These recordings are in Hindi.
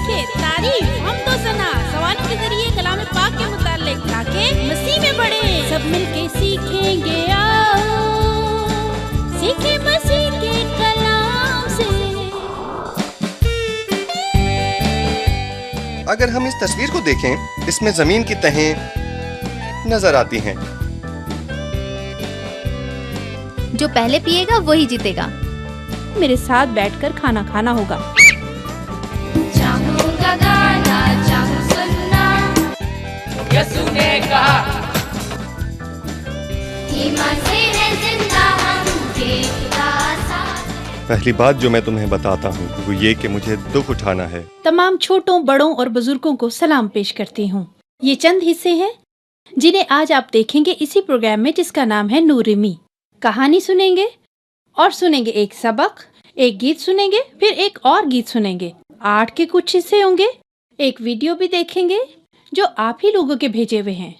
सीखे तारीफ हमदो सना सवालों के जरिए कलाम पाक के मुतालिक ताकि मसीह में बढ़े। सब मिलके सीखेंगे आओ, सीखे मसीह के कलाम से। अगर हम इस तस्वीर को देखें, इसमें जमीन की तहें नजर आती हैं। जो पहले पिएगा वही जीतेगा। मेरे साथ बैठकर खाना खाना होगा। चाहूंगा गाना, चाहूं सुनना, यसू ने कहा ईमान से है जिंदा हम के खुदा साथ। पहली बात जो मैं तुम्हें बताता हूँ वो ये कि मुझे दुख उठाना है। तमाम छोटों, बड़ों और बुजुर्गों को सलाम पेश करती हूँ। ये चंद हिस्से हैं जिन्हें आज आप देखेंगे इसी प्रोग्राम में, जिसका नाम है नूरिमी। कहानी सुनेंगे और सुनेंगे एक सबक, एक गीत सुनेंगे, फिर एक और गीत सुनेंगे। आर्ट के कुछ हिस्से होंगे, एक वीडियो भी देखेंगे जो आप ही लोगों के भेजे हुए हैं।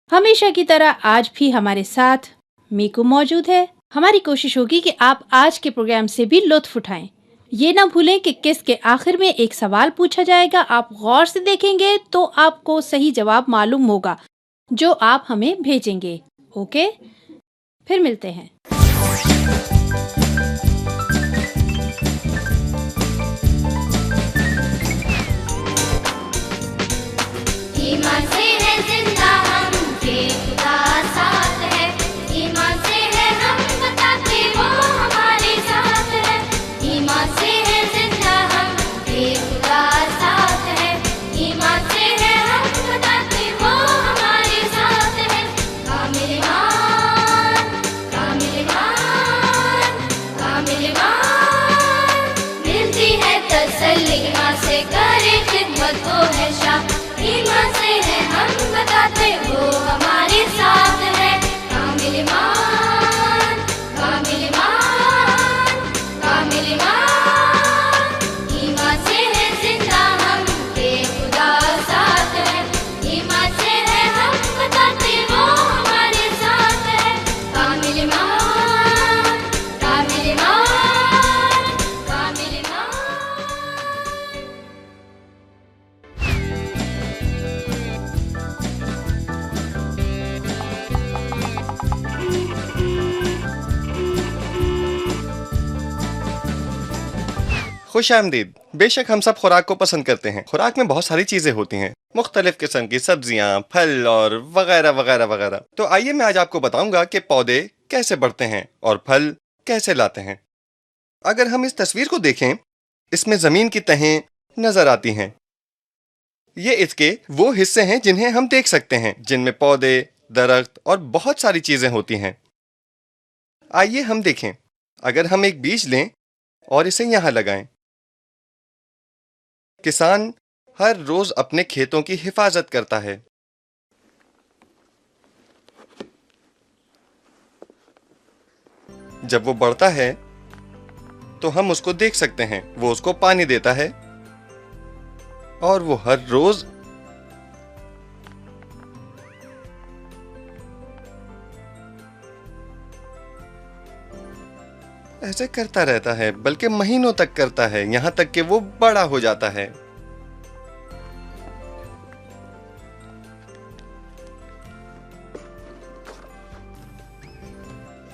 हमेशा की तरह आज भी हमारे साथ मीकू मौजूद है। हमारी कोशिश होगी कि आप आज के प्रोग्राम से भी लुत्फ उठाएं। ये ना भूलें कि किस के आखिर में एक सवाल पूछा जाएगा। आप गौर से देखेंगे तो आपको सही जवाब मालूम होगा जो आप हमें भेजेंगे। ओके, फिर मिलते हैं। ईमान से है जिंदा हम के खुदा साथ है। ईमान से है हम बताते वो हमारे साथ है। ईमान से है जिंदा हम के खुदा साथ है। ईमान से है हम बताते वो हमारे साथ है। कामिल ईमान, कामिल ईमान, कामिल ईमान, मिलती है तसल्ली ईमान से, करे खिदमत वो है शाह। ईमान से है हम बताते वो हमारे साथ है। कामिल ईमान, कामिल ईमान, कामिल ईमान, ईमान से है जिंदा हम के खुदा साथ है। ईमान से है हम बताते वो हमारे साथ है। कामिल ईमान, कामिल ईमान, कामिल ईमान। खुश आमदीद। बेशक हम सब खुराक को पसंद करते हैं। खुराक में बहुत सारी चीजें होती हैं, मुख्तलिफ किस्म की सब्जियां, फल और वगैरह वगैरह वगैरह। तो आइए मैं आज आपको बताऊंगा कि पौधे कैसे बढ़ते हैं और फल कैसे लाते हैं। अगर हम इस तस्वीर को देखें, इसमें जमीन की तहें नजर आती हैं। ये इसके वो हिस्से हैं जिन्हें हम देख सकते हैं, जिनमें पौधे, दरख्त और बहुत सारी चीजें होती हैं। आइए हम देखें। अगर हम एक बीज लें और इसे यहां लगाएं, किसान हर रोज अपने खेतों की हिफाजत करता है। जब वो बढ़ता है तो हम उसको देख सकते हैं। वो उसको पानी देता है और वो हर रोज ऐसे करता रहता है, बल्कि महीनों तक करता है, यहां तक कि वो बड़ा हो जाता है।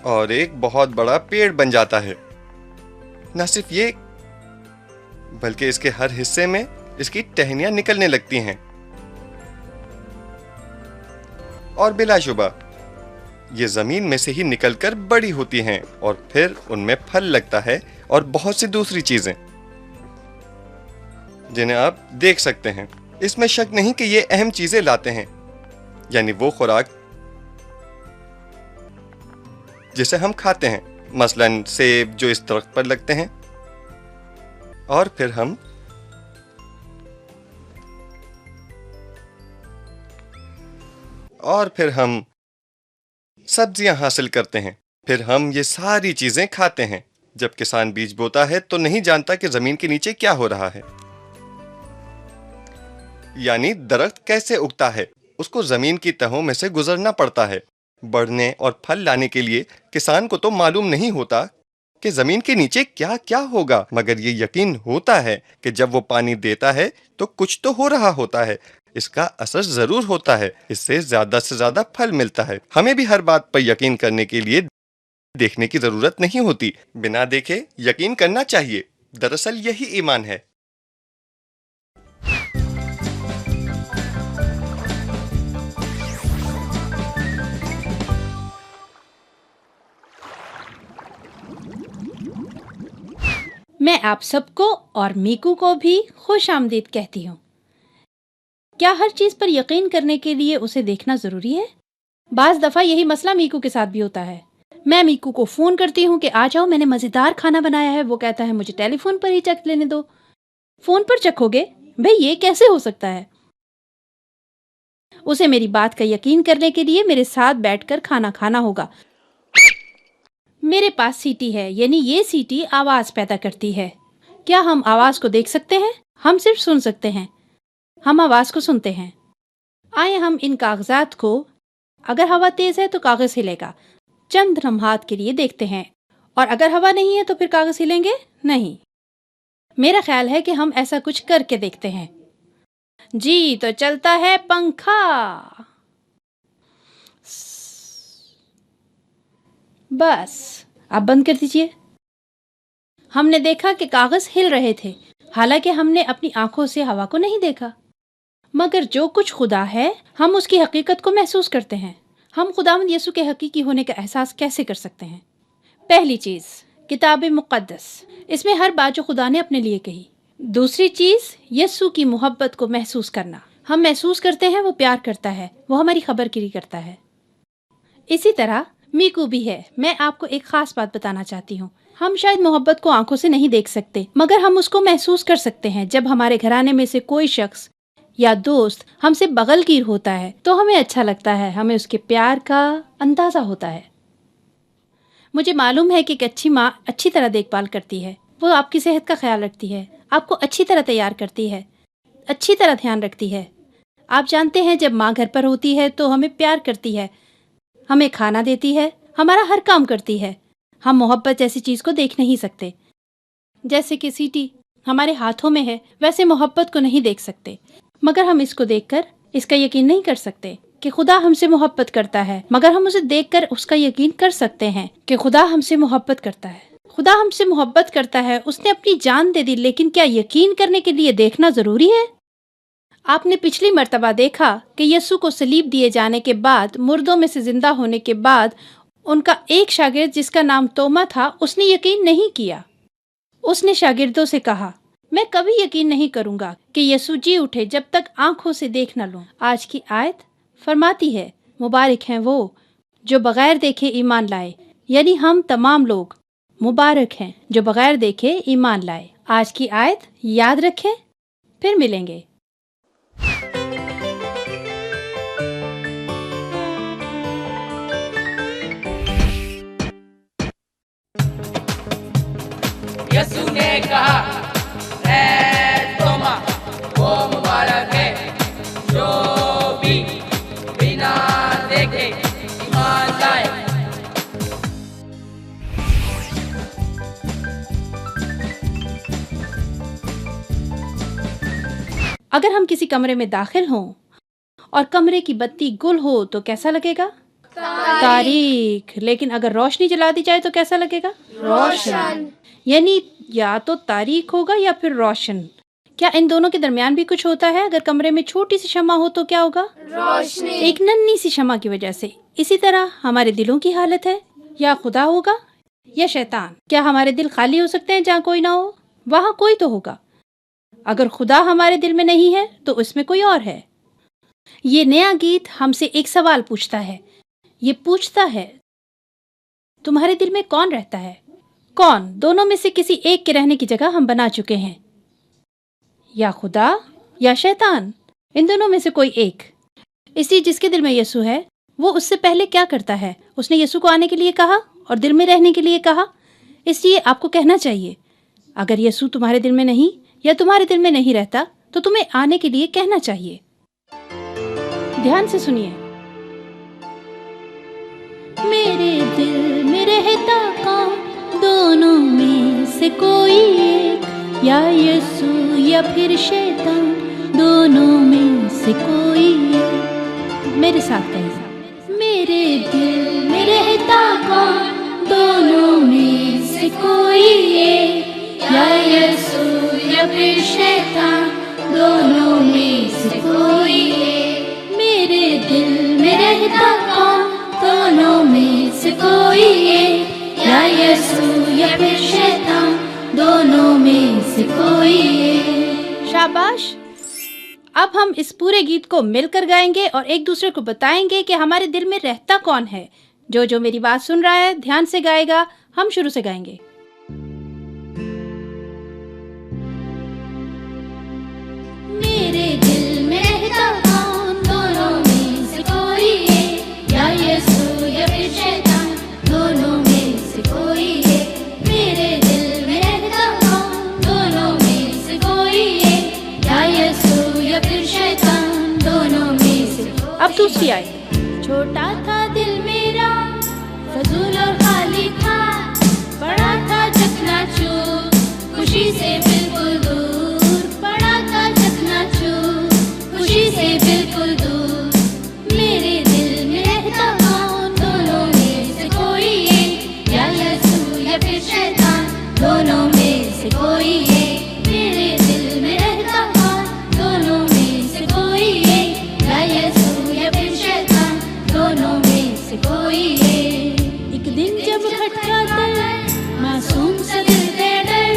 और एक बहुत बड़ा पेड़ बन जाता है। न सिर्फ ये, बल्कि इसके हर हिस्से में इसकी टहनियां निकलने लगती हैं। और बिलाशुबा ये जमीन में से ही निकलकर बड़ी होती हैं और फिर उनमें फल लगता है और बहुत सी दूसरी चीजें जिन्हें आप देख सकते हैं। इसमें शक नहीं कि ये अहम चीजें लाते हैं, यानी वो खुराक जिसे हम खाते हैं, मसलन सेब जो इस दरख्त पर लगते हैं। और फिर हम सब्जियां हासिल करते हैं। फिर हम ये सारी चीजें खाते हैं। जब किसान बीज बोता है तो नहीं जानता कि जमीन के नीचे क्या हो रहा है, यानी दरख्त कैसे उगता है। उसको जमीन की तहों में से गुजरना पड़ता है। बढ़ने और फल लाने के लिए किसान को तो मालूम नहीं होता कि जमीन के नीचे क्या क्या होगा, मगर ये यकीन होता है कि जब वो पानी देता है तो कुछ तो हो रहा होता है, इसका असर जरूर होता है, इससे ज्यादा से ज्यादा फल मिलता है। हमें भी हर बात पर यकीन करने के लिए देखने की जरूरत नहीं होती, बिना देखे यकीन करना चाहिए। दरअसल यही ईमान है। मैं आप सबको और मीकू को भी खुश आमदीद कहती हूँ। क्या हर चीज पर यकीन करने के लिए उसे देखना जरूरी है? बाज दफा यही मसला मीकू के साथ भी होता है। मैं मीकू को फोन करती हूँ कि आ जाओ, मैंने मजेदार खाना बनाया है। वो कहता है मुझे टेलीफोन पर ही चख लेने दो। फोन पर चखोगे? भाई ये कैसे हो सकता है? उसे मेरी बात का यकीन करने के लिए मेरे साथ बैठकर खाना खाना होगा। मेरे पास सीटी है, यानी ये सीटी आवाज पैदा करती है। क्या हम आवाज को देख सकते हैं? हम सिर्फ सुन सकते हैं। हम आवाज को सुनते हैं। आए हम इन कागजात को, अगर हवा तेज है तो कागज हिलेगा, चंद लम्हात के लिए देखते हैं, और अगर हवा नहीं है तो फिर कागज हिलेंगे नहीं। मेरा ख्याल है कि हम ऐसा कुछ करके देखते हैं। जी, तो चलता है पंखा। बस अब बंद कर दीजिए। हमने देखा कि कागज हिल रहे थे, हालांकि हमने अपनी आंखों से हवा को नहीं देखा। मगर जो कुछ खुदा है, हम उसकी हकीकत को महसूस करते हैं। हम खुदावंद यसु के हकीकी होने का एहसास कैसे कर सकते हैं? पहली चीज, किताब मुक़द्दस, इसमें हर बात जो खुदा ने अपने लिए कही। दूसरी चीज, यसु की मोहब्बत को महसूस करना। हम महसूस करते हैं वो प्यार करता है, वो हमारी खबरगिरी करता है। इसी तरह मीकू भी है। मैं आपको एक खास बात बताना चाहती हूँ। हम शायद मोहब्बत को आंखों से नहीं देख सकते, मगर हम उसको महसूस कर सकते हैं। जब हमारे घराने में से कोई शख्स या दोस्त हमसे बगलगीर होता है तो हमें अच्छा लगता है, हमें उसके प्यार का अंदाजा होता है। मुझे मालूम है कि एक अच्छी माँ अच्छी तरह देखभाल करती है। वो आपकी सेहत का ख्याल रखती है, आपको अच्छी तरह तैयार करती है, अच्छी तरह ध्यान रखती है। आप जानते हैं, जब माँ घर पर होती है तो हमें प्यार करती है, हमें खाना देती है, हमारा हर काम करती है। हम मोहब्बत जैसी चीज को देख नहीं सकते। जैसे कि सीटी हमारे हाथों में है, वैसे मोहब्बत को नहीं देख सकते। मगर हम इसको देखकर इसका यकीन नहीं कर सकते कि खुदा हमसे मोहब्बत करता है, मगर हम उसे देखकर उसका यकीन कर सकते हैं कि खुदा हमसे मोहब्बत करता है। खुदा हमसे मोहब्बत करता है, उसने अपनी जान दे दी। लेकिन क्या यकीन करने के लिए देखना जरूरी है? आपने पिछली मर्तबा देखा कि यसु को सलीब दिए जाने के बाद, मुर्दों में से जिंदा होने के बाद, उनका एक शागिर्द जिसका नाम तोमा था, उसने यकीन नहीं किया। उसने शागिर्दों से कहा, मैं कभी यकीन नहीं करूंगा कि यसु जी उठे जब तक आंखों से देख न लूं। आज की आयत फरमाती है, मुबारक हैं वो जो बगैर देखे ईमान लाए, यानी हम तमाम लोग मुबारक हैं जो बगैर देखे ईमान लाए। आज की आयत याद रखें, फिर मिलेंगे। यसु ने कहा, ऐ तोमा, वो मुबारक है जो भी बिना देखे ईमान लाए। अगर हम किसी कमरे में दाखिल हों और कमरे की बत्ती गुल हो तो कैसा लगेगा? तारीख। लेकिन अगर रोशनी जला दी जाए तो कैसा लगेगा? रोशन। यानी या तो तारीख होगा या फिर रोशन। क्या इन दोनों के दरमियान भी कुछ होता है? अगर कमरे में छोटी सी शमा हो तो क्या होगा? रोशनी। एक नन्ही सी शमा की वजह से। इसी तरह हमारे दिलों की हालत है, या खुदा होगा या शैतान। क्या हमारे दिल खाली हो सकते हैं जहाँ कोई ना हो? वहाँ कोई तो होगा। अगर खुदा हमारे दिल में नहीं है तो उसमें कोई और है। ये नया गीत हमसे एक सवाल पूछता है। ये पूछता है, तुम्हारे दिल में कौन रहता है? कौन? दोनों में से किसी एक के रहने की जगह हम बना चुके हैं, या खुदा या शैतान। इन दोनों में से कोई एक। इसलिए जिसके दिल में यसु है, वो उससे पहले क्या करता है? उसने यसु को आने के लिए कहा और दिल में रहने के लिए कहा। इसलिए आपको कहना चाहिए, अगर यसु तुम्हारे दिल में नहीं या तुम्हारे दिल में नहीं रहता तो तुम्हें आने के लिए कहना चाहिए। ध्यान से सुनिए। मेरे दिल में रहता कौन? दोनों से कोई एक, या यीशु या फिर शैतान, दोनों में से कोई एक। मेरे साथ कहिए, मेरे दिल में रहता कौन, दोनों में से कोई एक, या यीशु या फिर शैतान, दोनों में से कोई एक। मेरे दिल में रहता कौन, दोनों में से कोई एक, या यीशु या फिर शैतान, दोनों में से कोई एक। शाबाश। अब हम इस पूरे गीत को मिलकर गाएंगे और एक दूसरे को बताएंगे कि हमारे दिल में रहता कौन है। जो मेरी बात सुन रहा है ध्यान से गाएगा। हम शुरू से गाएंगे। मेरे दिल में रहता कौन, दोनों में से कोई एक, या यीशु या फिर शैतान, दोनों में से कोई एक। मेरे दिल में रहता कौन, दोनों में से कोई एक, या यीशु या फिर शैतान, दोनों में से। अब दूसरी आयत। छोटा था दिल मेरा, फजूल और खाली था, बड़ा था चकनाचूर, खुशी से बिल्कुल दूर, बड़ा था चकनाचूर, खुशी से बिल्कुल दूर। मेरे दिल में रहता कौन, दोनों में से कोई एक, या यीशु या फिर शैतान, दोनों में से कोई एक। मेरे दिल में रहता कौन, दोनों में से कोई एक, या यीशु या फिर शैतान, दोनों में से कोई एक। एक दिन जब खटका दिल, मासूम सा दिल से डर,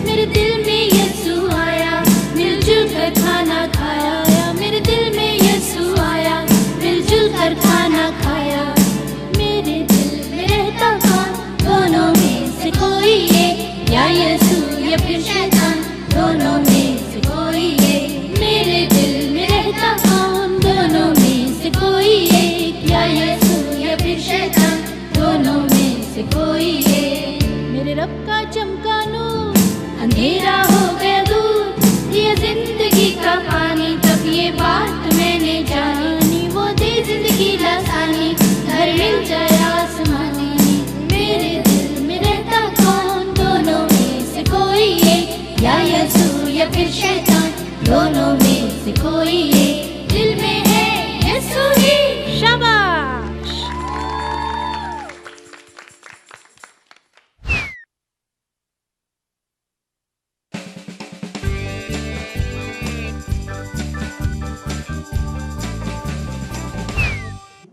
मेरे दिल में यीशु आया, मिलजुल कर खाना खाया। मेरे दिल में यीशु आया, मिलजुल कर खाना खाया। मेरे दिल में रहता कौन, दोनों में से कोई एक, या यीशु या फिर शैतान, दोनों में से कोई एक। मेरे दिल में रहता कौन, दोनों में से कोई एक, या यीशु या फिर शैतान, दोनों में से कोई एक। मेरे रब का चमका नूर, अंधेरा हो गया दूर, ये जिंदगी का पानी, तब ये बात मैंने जानी, वो दे जिंदगी लासानी, घर मिल जाए आसमानी। मेरे दिल में रहता कौन, दोनों में से कोई एक, या यीशु या फिर शैतान, दोनों में से कोई एक। दिल में है यीशु ही। शाबाश।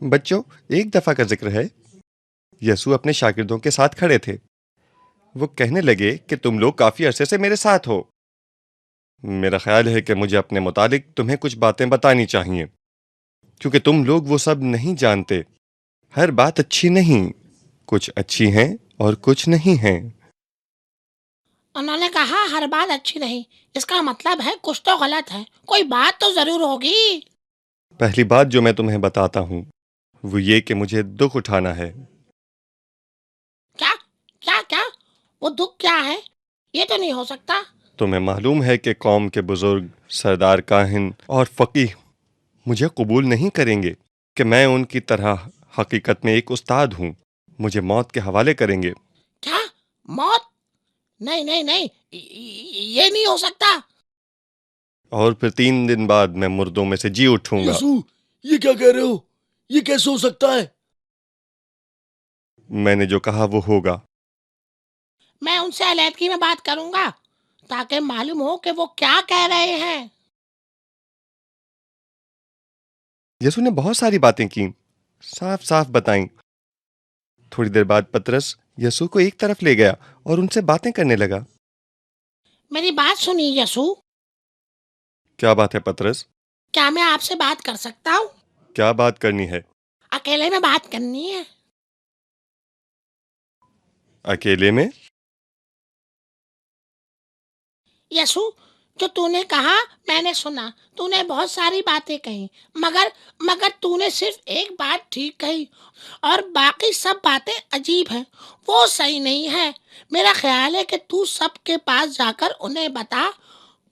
बच्चों, एक दफा का जिक्र है, यीशु अपने शागिर्दों के साथ खड़े थे। वो कहने लगे कि तुम लोग काफी अरसे से मेरे साथ हो। मेरा ख्याल है कि मुझे अपने मुतालिक तुम्हें कुछ बातें बतानी चाहिए, क्योंकि तुम लोग वो सब नहीं जानते। हर बात अच्छी नहीं, कुछ अच्छी हैं और कुछ नहीं हैं। उन्होंने कहा हर बात अच्छी नहीं, इसका मतलब है कुछ तो गलत है, कोई बात तो जरूर होगी। पहली बात जो मैं तुम्हें बताता हूँ वो ये कि मुझे दुख उठाना है। क्या क्या क्या? वो दुख क्या है? ये तो नहीं हो सकता। तुम्हें मालूम है कि कौम के बुजुर्ग, सरदार काहिन और फकीह मुझे कबूल नहीं करेंगे कि मैं उनकी तरह हकीकत में एक उस्ताद हूँ। मुझे मौत के हवाले करेंगे। क्या? मौत? नहीं नहीं नहीं, ये नहीं हो सकता। और फिर 3 दिन बाद मैं मुर्दों में से जी उठूंगा। यीशु, ये क्या कह रहे हो? ये कैसे हो सकता है? मैंने जो कहा वो होगा। मैं उनसे अलहदगी में बात करूंगा ताकि मालूम हो कि वो क्या कह रहे हैं। यीशु ने बहुत सारी बातें की, साफ साफ बताई। थोड़ी देर बाद पतरस यीशु को एक तरफ ले गया और उनसे बातें करने लगा। मेरी बात सुनिए यीशु। क्या बात है पतरस? क्या मैं आपसे बात कर सकता हूँ? क्या बात करनी है? अकेले में बात करनी है। अकेले में? यीशु, जो तूने कहा मैंने सुना। तूने बहुत सारी बातें कही, मगर मगर तूने सिर्फ एक बात ठीक कही और बाकी सब बातें अजीब हैं। वो सही नहीं है। मेरा ख्याल है कि तू सबके पास जाकर उन्हें बता।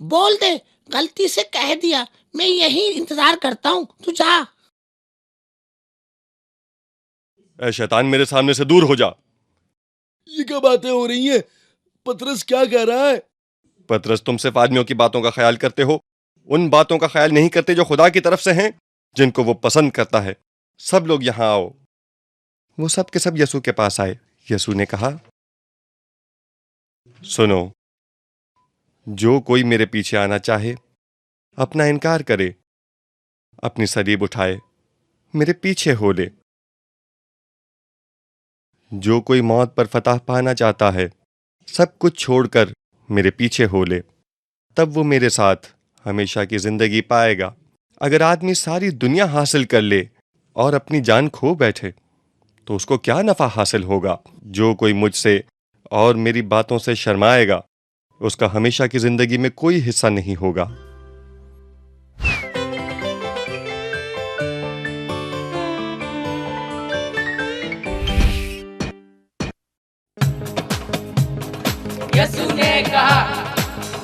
बोल दे, गलती से कह दिया। मैं यही इंतजार करता हूँ, तू जा। ऐ शैतान, मेरे सामने से दूर हो जा। ये क्या बातें हो रही हैं? पतरस क्या कह रहा है? पतरस, तुम सिर्फ आदमियों की बातों का ख्याल करते हो, उन बातों का ख्याल नहीं करते जो खुदा की तरफ से हैं, जिनको वो पसंद करता है। सब लोग यहां आओ। वो सब के सब यीशु के पास आए। यीशु ने कहा, सुनो, जो कोई मेरे पीछे आना चाहे, अपना इनकार करे, अपनी सलीब उठाए, मेरे पीछे हो ले। जो कोई मौत पर फतह पाना चाहता है, सब कुछ छोड़कर मेरे पीछे हो ले, तब वो मेरे साथ हमेशा की जिंदगी पाएगा। अगर आदमी सारी दुनिया हासिल कर ले और अपनी जान खो बैठे, तो उसको क्या नफा हासिल होगा? जो कोई मुझसे और मेरी बातों से शर्माएगा, उसका हमेशा की जिंदगी में कोई हिस्सा नहीं होगा। यीशु ने कहा,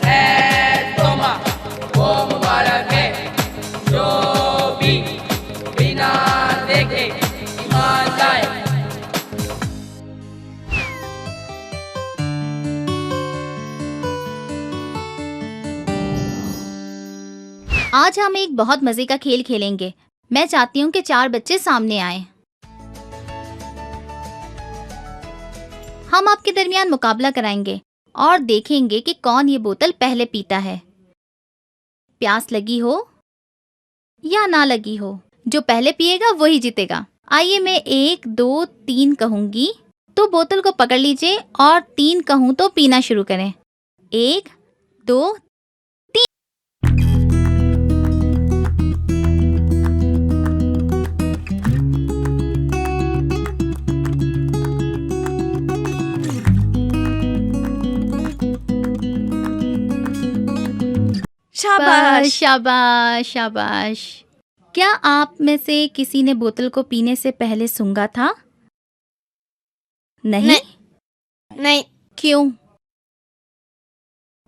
ऐ तोमा, वो मुबारक है जो भी बिना देखे ईमान लाए। आज हम एक बहुत मजे का खेल खेलेंगे। मैं चाहती हूँ कि 4 बच्चे सामने आए। हम आपके दरमियान मुकाबला कराएंगे और देखेंगे कि कौन ये बोतल पहले पीता है। प्यास लगी हो या ना लगी हो, जो पहले पिएगा वही जीतेगा। आइए, मैं 1, 2, 3 कहूंगी तो बोतल को पकड़ लीजिए और 3 कहूं तो पीना शुरू करें। 1, 2, शाबाश शाबाश शाबाश। क्या आप में से किसी ने बोतल को पीने से पहले सूंघा था? नहीं? नहीं। क्यों?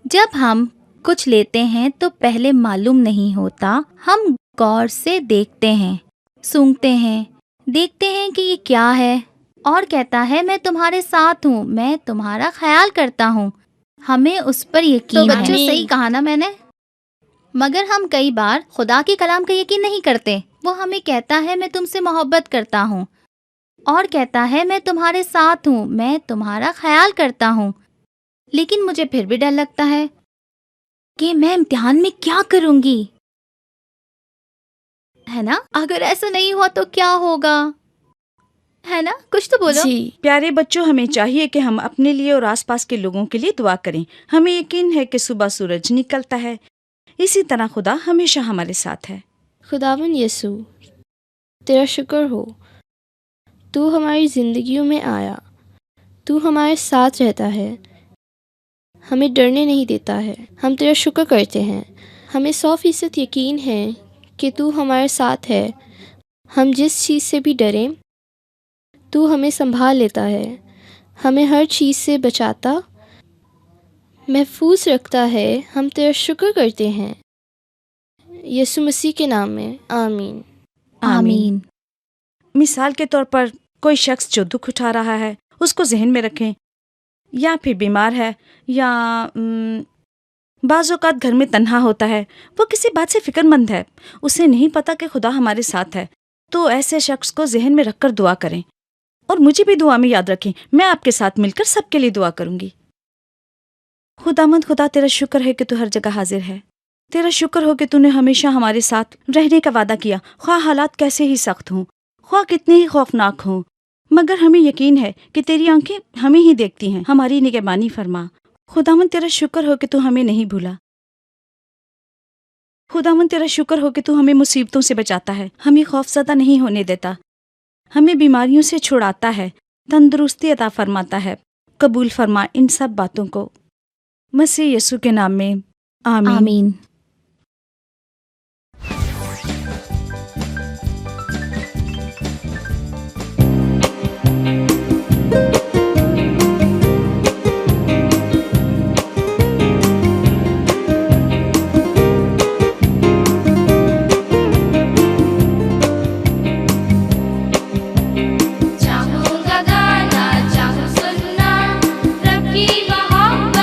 जब हम कुछ लेते हैं तो पहले मालूम नहीं होता, हम गौर से देखते हैं, सूंघते हैं, देखते हैं कि ये क्या है, और कहता है मैं तुम्हारे साथ हूँ, मैं तुम्हारा ख्याल करता हूँ। हमें उस पर यकीन है। बच्चों, सही कहा ना मैंने? मगर हम कई बार खुदा के कलाम का यकीन नहीं करते। वो हमें कहता है मैं तुमसे मोहब्बत करता हूँ, और कहता है मैं तुम्हारे साथ हूँ, मैं तुम्हारा ख्याल करता हूँ। लेकिन मुझे फिर भी डर लगता है कि मैं इम्तिहान में क्या करूँगी, है ना? अगर ऐसा नहीं हुआ तो क्या होगा, है ना? कुछ तो बोलो। जी प्यारे बच्चों, हमें चाहिए कि हम अपने लिए और आसपास के लोगों के लिए दुआ करें। हमें यकीन है कि सुबह सूरज निकलता है, इसी तरह खुदा हमेशा हमारे साथ है। खुदावन यीशु, तेरा शुक्र हो, तू हमारी जिंदगियों में आया, तू हमारे साथ रहता है, हमें डरने नहीं देता है। हम तेरा शुक्र करते हैं। हमें 100% यकीन है कि तू हमारे साथ है। हम जिस चीज़ से भी डरें, तू हमें संभाल लेता है, हमें हर चीज़ से बचाता, महफूज रखता है। हम तेरा शुक्र करते हैं, यीशु मसीह के नाम में, आमीन। आमीन। मिसाल के तौर पर कोई शख्स जो दुख उठा रहा है, उसको जहन में रखें, या फिर बीमार है, या बाज़ औक़ात घर में तन्हा होता है, वो किसी बात से फिक्रमंद है, उसे नहीं पता कि खुदा हमारे साथ है। तो ऐसे शख्स को जहन में रखकर दुआ करें, और मुझे भी दुआ में याद रखें। मैं आपके साथ मिलकर सबके लिए दुआ करूंगी। खुदामंद खुदा, तेरा शुक्र है कि तू हर जगह हाजिर है। तेरा शुक्र हो कि तूने हमेशा हमारे साथ रहने का वादा किया, ख्वाह हालात कैसे ही सख्त हों, ख्वाह कितने ही खौफनाक हों, मगर हमें यकीन है कि तेरी आंखें हमें ही देखती हैं। हमारी निगहबानी फरमा। खुदामंद, तेरा शुक्र हो कि तू हमें नहीं भूला। खुदामंद, तेरा शुक्र हो कि तू हमें मुसीबतों से बचाता है, हमें खौफज़दा नहीं होने देता, हमें बीमारियों से छुड़ाता है, तंदुरुस्ती अता फरमाता है। कबूल फरमा इन सब बातों को, मसीह यीशु के नाम में, आमीन। आमीन। चाहूँगा गाना, चाहूँ सुनना, रब की मोहब्बत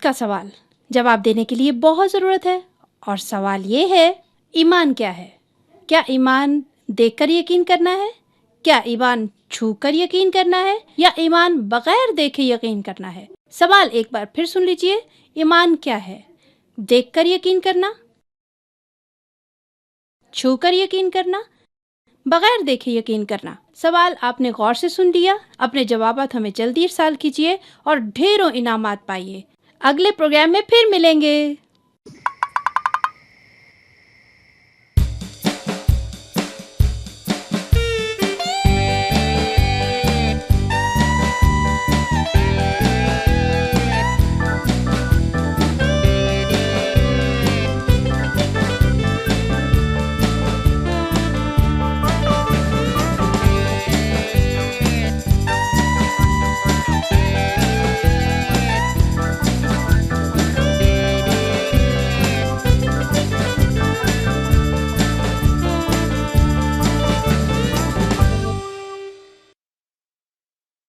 इसका सवाल जवाब देने के लिए बहुत ज़रूरत है। और सवाल ये है, ईमान क्या है? क्या ईमान देखकर यकीन करना है? क्या ईमान छूकर यकीन करना है? या ईमान बगैर देखे यकीन करना है? सवाल एक बार फिर सुन लीजिए। ईमान क्या है? देखकर यकीन करना, छूकर यकीन करना, बगैर देखे यकीन करना। सवाल आपने गौर से सुन लिया। अपने जवाबात हमें जल्दी इरसाल कीजिए और ढेरों इनामात पाइए। अगले प्रोग्राम में फिर मिलेंगे।